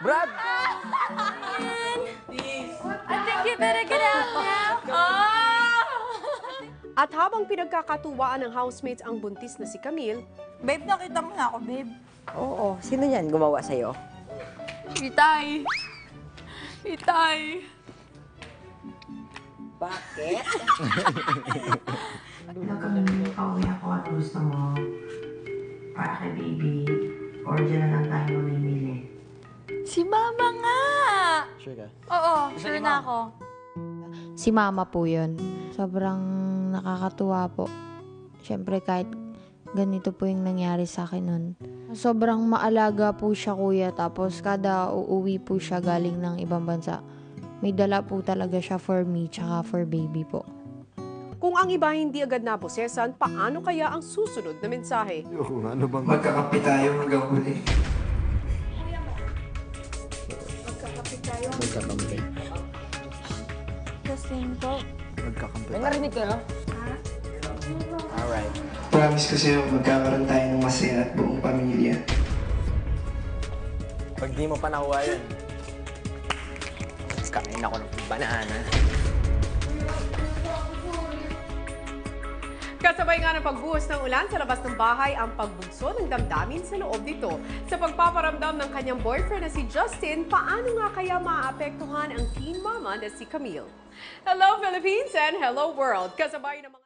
Brad! I think you better get out now. Oh! At habang pinagkakatuwaan ng housemates ang buntis na si Camille, Babe, nakita mo na ako, babe. Oo, sino yan gumawa sa'yo? Itay. Itay. Bakit? Kung pauwi ako at gusto mo, para kay baby, or dyan na lang tayo mamimili. Si Mama nga. Sure ka? Oo, sure na ako. Si Mama po yun. Sobrang nakakatuwa po. Siyempre kahit ganito po yung nangyari sa akin nun. Sobrang maalaga po siya, kuya. Tapos kada uuwi po siya galing ng ibang bansa, may dala po talaga siya for me tsaka for baby po. kung ang iba hindi agad naposesan, paano kaya ang susunod na mensahe? Magkakape tayo hanggang huli. Magkakampi. Kasing po. Magkakampi. May narinig kayo? Alright. Promise ko sa'yo, magkakaroon tayo ng masaya at buong pamilya. Pag di mo pa nakuha yun, kain ako ng banana. Kasabay nga ng pagbuhos ng ulan sa labas ng bahay ang pagbugso ng damdamin sa loob nito. Sa pagpaparamdam ng kanyang boyfriend na si Justin, paano nga kaya maaapektuhan ang teen mama na si Camille? Hello Philippines and hello world! Kasabay ng mga